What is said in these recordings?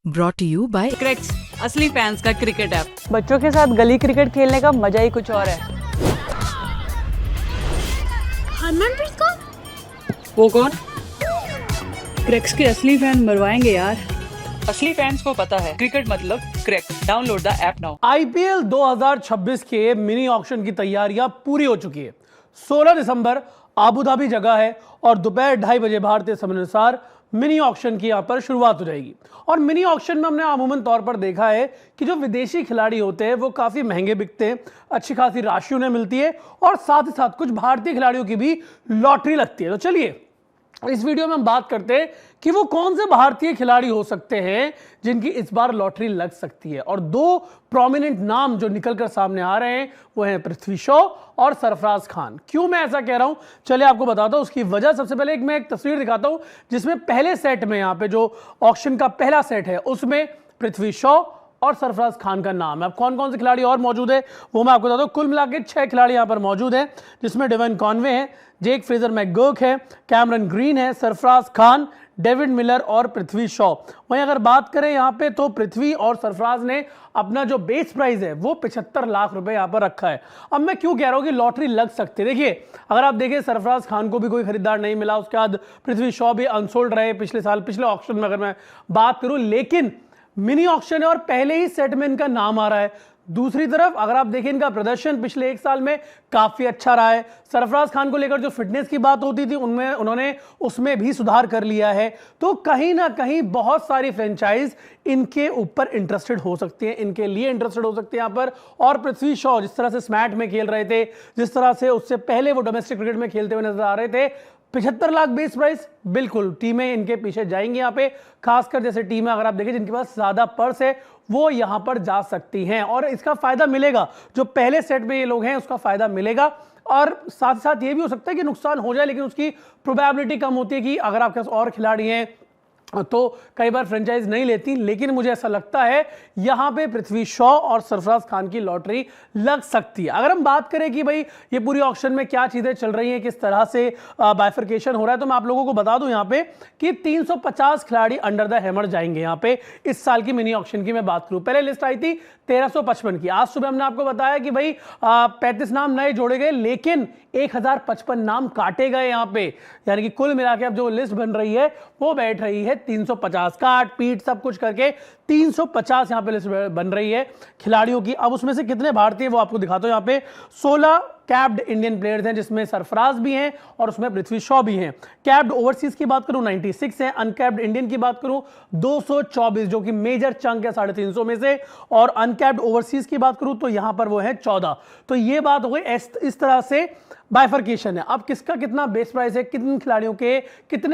Brought to you by cracks, असली fans का cricket app. बच्चों के साथ गली क्रिकेट खेलने का मजा ही कुछ और है। हरमनप्रीत कौर? वो कौन? क्रैक्स के असली फैन मरवाएंगे यार। असली फैंस को पता है क्रिकेट मतलब cracks. Download the app now. IPL 2026 के मिनी ऑक्शन की तैयारियां पूरी हो चुकी है। 16 दिसंबर आबू धाबी जगह है और दोपहर 2:30 बजे भारतीय समय अनुसार मिनी ऑक्शन की यहां पर शुरुआत हो जाएगी। और मिनी ऑक्शन में हमने अमूमन तौर पर देखा है कि जो विदेशी खिलाड़ी होते हैं वो काफी महंगे बिकते हैं, अच्छी खासी राशि उन्हें मिलती है और साथ ही साथ कुछ भारतीय खिलाड़ियों की भी लॉटरी लगती है। तो चलिए इस वीडियो में हम बात करते हैं कि वो कौन से भारतीय खिलाड़ी हो सकते हैं जिनकी इस बार लॉटरी लग सकती है। और दो प्रोमिनेंट नाम जो निकलकर सामने आ रहे हैं वो हैं पृथ्वी शॉ और सरफराज खान। क्यों मैं ऐसा कह रहा हूं चलिए आपको बताता हूं उसकी वजह। सबसे पहले मैं एक तस्वीर दिखाता हूं जिसमें पहले सेट में यहां पे जो ऑक्शन का पहला सेट है उसमें पृथ्वी शॉ और सरफराज खान का नाम है। अब कौन कौन से खिलाड़ी और मौजूद है वो मैं आपको बताता हूं। कुल मिलाकर 6 खिलाड़ी यहां पर मौजूद हैं जिसमें डेवन कॉनवे है, जेक फ्रेजर मैकगर्क है, कैमरन ग्रीन है, सरफराज खान, डेविड मिलर और पृथ्वी शॉ। वहीं अगर बात करें यहां पे तो पृथ्वी और सरफराज ने अपना जो बेस प्राइस है वो 75 लाख रुपए यहां पर रखा है। अब मैं क्यों कह रहा हूं कि लॉटरी लग सकती है। देखिए अगर आप देखिए सरफराज खान को भी कोई खरीदार नहीं मिला, उसके बाद पृथ्वी शॉ भी अनसोल्ड रहे पिछले साल, पिछले ऑक्शन में अगर मैं बात करूं, लेकिन मिनी ऑक्शन है और पहले ही सेट में इनका नाम आ रहा है। दूसरी तरफ अगर आप देखें इनका प्रदर्शन पिछले 1 साल में काफी अच्छा रहा है। सरफराज खान को लेकर जो फिटनेस की बात होती थी उनमें उन्होंने उसमें भी सुधार कर लिया है। तो कहीं ना कहीं बहुत सारी फ्रेंचाइज इनके ऊपर इंटरेस्टेड हो सकती हैं, इनके लिए इंटरेस्टेड हो सकते हैं यहां पर। और पृथ्वी शॉ जिस तरह से स्मैट में खेल रहे थे, जिस तरह से उससे पहले वो डोमेस्टिक क्रिकेट में खेलते हुए नजर आ रहे थे, 75 लाख बेस प्राइस, बिल्कुल टीमें इनके पीछे जाएंगी यहां पे। खासकर जैसे टीमें अगर आप देखें जिनके पास ज्यादा पर्स है वो यहां पर जा सकती हैं और इसका फायदा मिलेगा। जो पहले सेट में ये लोग हैं उसका फायदा मिलेगा और साथ साथ ये भी हो सकता है कि नुकसान हो जाए, लेकिन उसकी प्रोबेबिलिटी कम होती है कि अगर आपके पास और खिलाड़ी हैं तो कई बार फ्रेंचाइज नहीं लेती। लेकिन मुझे ऐसा लगता है यहां पे पृथ्वी शॉ और सरफराज खान की लॉटरी लग सकती है। अगर हम बात करें कि भाई ये पूरी ऑक्शन में क्या चीजें चल रही हैं, किस तरह से बाइफर्केशन हो रहा है, तो मैं आप लोगों को बता दूं यहां पे कि 350 खिलाड़ी अंडर द हैमर जाएंगे यहां पे। इस साल की मिनी ऑक्शन की मैं बात करूं, पहले लिस्ट आई थी 1355 की। आज सुबह हमने आपको बताया कि भाई 35 नाम नए जोड़े गए, लेकिन 1055 नाम काटे गए यहां पे। यानी कि कुल मिला के अब जो लिस्ट बन रही है वो बैठ रही है 350, काट पीट सब कुछ करके 350 यहां पे लिस्ट बन रही है खिलाड़ियों की। अब उसमें से कितने भारतीय वो आपको दिखाता हूं। यहां पे 16 कैप्ड इंडियन प्लेयर्स हैं जिसमें सरफराज भी हैं और उसमें पृथ्वी शॉ भी हैं। कैप्ड ओवरसीज की बात करूं 96 है, अनकैप्ड इंडियन की बात करूं 224 जो कि मेजर चंक है 350 में से, और अनकैप्ड ओवरसीज की बात करूं तो यहां पर वो है 14। तो ये बात हो गई। इस तरह से बाइफर्केशन है। अब किसका कितना बेस प्राइस है, कितने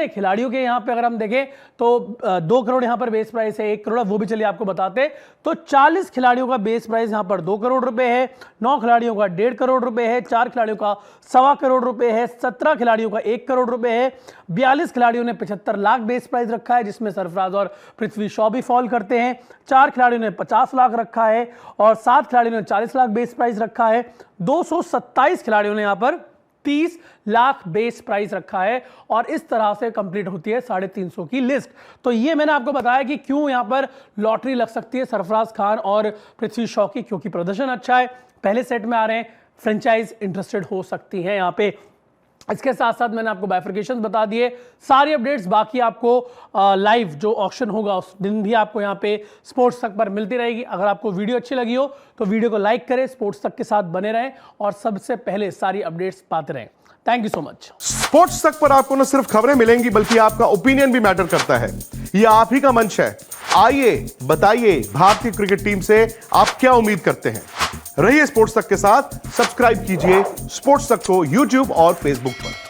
खिलाड़ियों के यहां पे अगर हम देखें तो 2 करोड़ यहां पर बेस प्राइस है, 1 करोड़ वो भी चलिए आपको बताते। तो 40 खिलाड़ियों का बेस प्राइस यहां पर 2 करोड़ रुपए है, 9 खिलाड़ियों का 1.5 करोड़ रुपए है, 4 खिलाड़ियों का 1.25 करोड़ रुपए है, 17 खिलाड़ियों का 1 करोड़ रुपए है, 42 खिलाड़ियों ने 75 लाख बेस प्राइस रखा है जिसमें सरफराज और पृथ्वी शॉ भी फॉल करते हैं, 4 खिलाड़ियों ने 50 लाख रखा है और 7 खिलाड़ियों ने 40 लाख बेस प्राइस रखा है, 227 खिलाड़ियों ने यहां पर 30 लाख बेस प्राइस रखा है। और इस तरह से कंप्लीट होती है 350 की लिस्ट। तो ये मैंने आपको बताया कि क्यों यहां पर लॉटरी लग सकती है सरफराज खान और पृथ्वी शॉ की, क्योंकि प्रदर्शन अच्छा है, पहले सेट में आ रहे हैं, फ्रेंचाइज इंटरेस्टेड हो सकती है यहां पे। इसके साथ साथ मैंने आपको बाइफर्केशन बता दिए, सारी अपडेट्स बाकी आपको लाइव जो ऑक्शन होगा उस दिन भी आपको यहाँ पे स्पोर्ट्स तक पर मिलती रहेगी। अगर आपको वीडियो अच्छी लगी हो तो वीडियो को लाइक करें, स्पोर्ट्स तक के साथ बने रहें और सबसे पहले सारी अपडेट्स पाते रहें। Thank you so much. Sports तक पर आपको न सिर्फ खबरें मिलेंगी बल्कि आपका ओपिनियन भी मैटर करता है। यह आप ही का मंच है। आइए बताइए भारतीय क्रिकेट टीम से आप क्या उम्मीद करते हैं। रहिए स्पोर्ट्स तक के साथ, सब्सक्राइब कीजिए स्पोर्ट्स तक को यूट्यूब और फेसबुक पर।